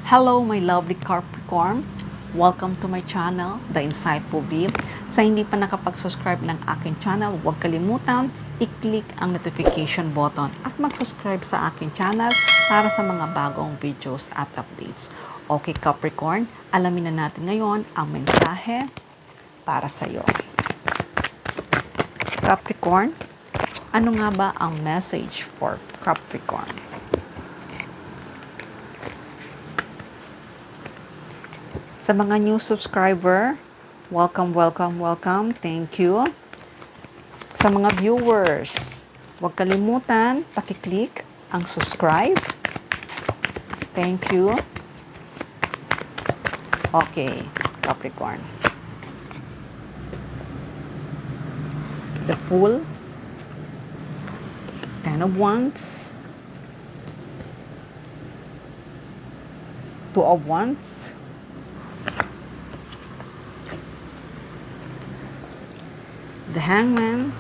Hello, my lovely Capricorn. Welcome to my channel, The Insightful Bee. Sa hindi pa nakapag-subscribe ng aking channel, huwag kalimutan i-click ang notification button at mag-subscribe sa aking channel para sa mga bagong videos at updates. Okay, Capricorn, alamin na natin ngayon ang mensahe para sa iyo. Capricorn, ano nga ba ang message for Capricorn? Sa mga new subscriber, welcome. Thank you. Sa mga viewers, huwag kalimutan, pakiclick ang subscribe. Thank you. Okay, Capricorn. The Fool, Ten of Wands, Two of Wands, the Hangman,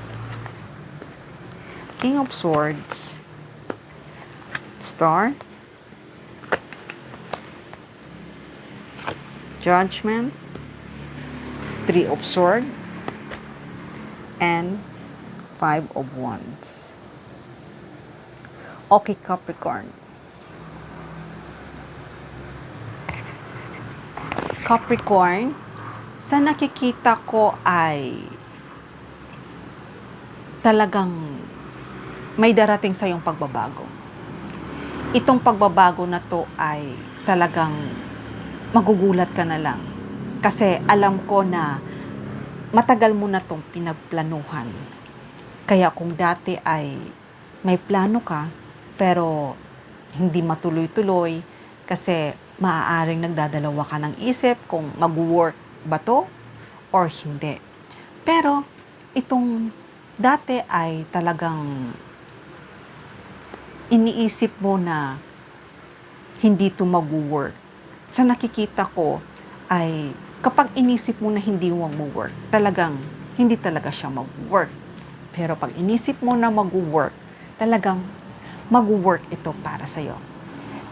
King of Swords, Star, Judgment, Three of Swords, and Five of Wands. Okay, Capricorn. Capricorn, sa nakikita ko ay talagang may darating sa iyong pagbabago. Itong pagbabago na to ay talagang magugulat ka na lang. Kasi alam ko na matagal mo na tong pinagplanuhan. Kaya kung dati ay may plano ka, pero hindi matuloy-tuloy, kasi maaaring nagdadalawa ka ng isip kung mag-work ba to or hindi. Pero itong dati ay talagang iniisip mo na hindi ito mag-work. Sa nakikita ko ay kapag inisip mo na hindi mo mag-work, talagang hindi talaga siya mag-work. Pero pag inisip mo na mag-work, talagang mag-work ito para sa'yo.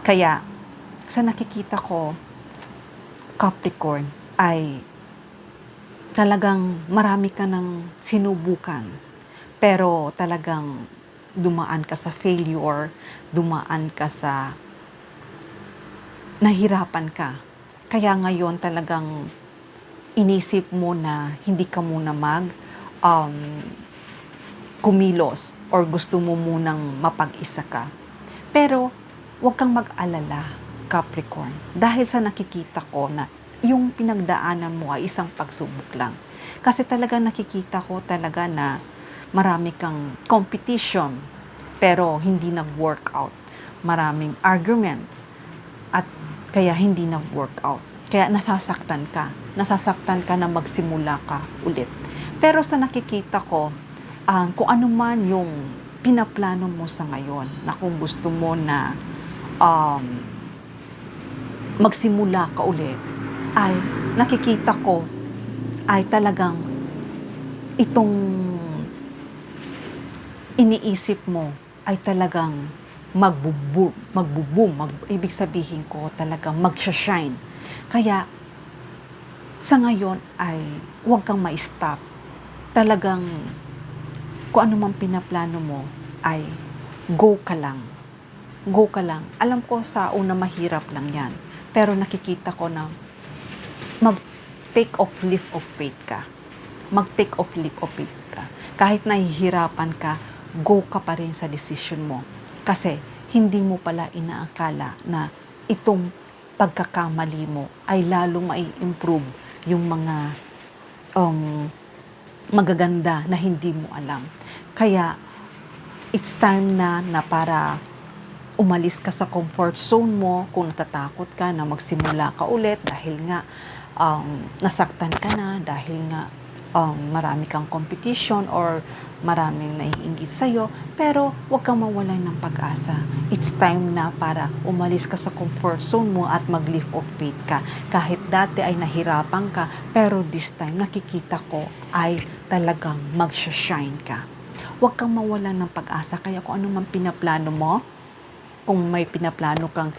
Kaya sa nakikita ko, Capricorn, ay talagang marami ka ng sinubukan. Pero talagang dumaan ka sa failure, dumaan ka sa nahirapan ka. Kaya ngayon talagang inisip mo na hindi ka muna kumilos or gusto mo munang mapag-isa ka. Pero huwag kang mag-alala, Capricorn, dahil sa nakikita ko na yung pinagdaanan mo ay isang pagsubok lang. Kasi talaga nakikita ko talaga na marami kang competition, pero hindi nag-workout. Maraming arguments, at kaya hindi nag-workout. Kaya nasasaktan ka. Nasasaktan ka na magsimula ka ulit. Pero sa nakikita ko, kung ano man yung pinaplano mo sa ngayon, na kung gusto mo na magsimula ka ulit, ay nakikita ko ay talagang itong iniisip mo ay talagang ibig sabihin ko talagang magsha-shine. Kaya sa ngayon ay huwag kang ma-stop. Talagang kung ano man pinaplano mo ay go ka lang. Go ka lang. Alam ko sa una mahirap lang yan. Pero nakikita ko na mag-take off leap of faith ka. Mag-take off leap of faith ka. Kahit nahihirapan ka, go ka pa rin sa decision mo. Kasi hindi mo pala inaakala na itong pagkakamali mo ay lalong mai-improve yung mga magaganda na hindi mo alam. Kaya it's time na para umalis ka sa comfort zone mo kung natatakot ka na magsimula ka ulit dahil nga nasaktan ka na, dahil nga marami kang competition or maraming naiinggit sa'yo, pero huwag kang mawalan ng pag-asa. It's time na para umalis ka sa comfort zone mo at mag-leap of faith ka. Kahit dati ay nahirapan ka, pero this time nakikita ko ay talagang magsha-shine ka. Huwag kang mawalan ng pag-asa. Kaya kung ano man pinaplano mo, kung may pinaplano kang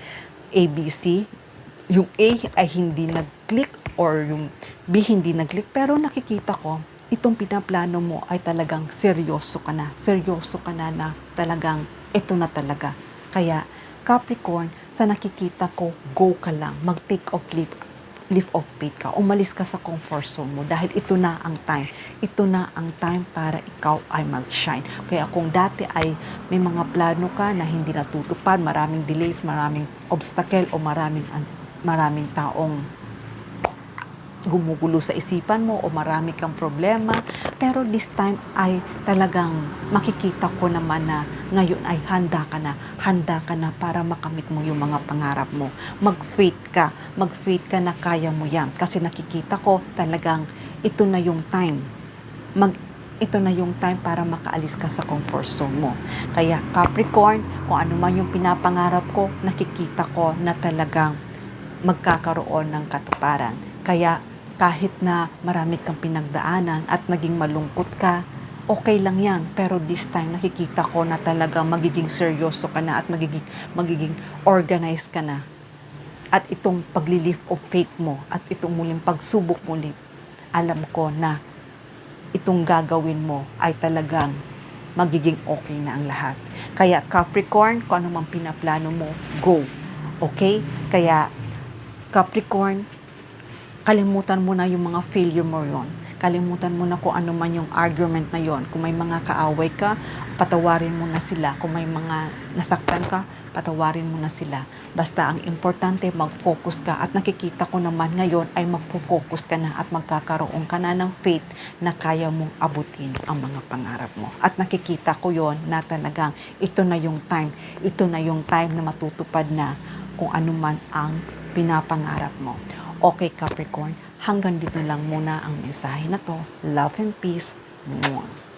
ABC, yung A ay hindi nag-click or yung B hindi nag-click, pero nakikita ko itong pinaplano mo ay talagang seryoso ka na. Seryoso ka na na talagang ito na talaga. Kaya Capricorn, sa nakikita ko, go ka lang. Mag-take of leap of faith ka. Umalis ka sa comfort zone mo dahil ito na ang time. Ito na ang time para ikaw ay mag-shine. Kaya kung dati ay may mga plano ka na hindi natutupad, maraming delays, maraming obstacle o maraming taong gumugulo sa isipan mo o marami kang problema, pero this time ay talagang makikita ko naman na ngayon ay handa ka na para makamit mo yung mga pangarap mo. Mag-faith ka na kaya mo yan kasi nakikita ko talagang ito na yung time. Ito na yung time para makaalis ka sa comfort zone mo. Kaya Capricorn, kung ano man yung pinapangarap ko, nakikita ko na talagang magkakaroon ng katuparan. Kaya kahit na marami kang pinagdaanan at naging malungkot ka, okay lang yan. Pero this time, nakikita ko na talaga magiging seryoso ka na at magiging organized ka na. At itong pagli-lift of faith mo at itong muling pagsubok muli, alam ko na itong gagawin mo ay talagang magiging okay na ang lahat. Kaya Capricorn, kung ano mang pinaplano mo, go. Okay? Kaya Capricorn, kalimutan mo na yung mga failure mo yon. Kalimutan mo na kung ano man yung argument na yon. Kung may mga kaaway ka, patawarin mo na sila. Kung may mga nasaktan ka, patawarin mo na sila. Basta ang importante, mag-focus ka. At nakikita ko naman ngayon ay mag-focus ka na at magkakaroon ka na ng faith na kaya mong abutin ang mga pangarap mo. At nakikita ko yon na talagang ito na yung time. Ito na yung time na matutupad na kung ano man ang pinapangarap mo. Okay, Capricorn, hanggang dito lang muna ang mensahe na to. Love and peace. Mwah.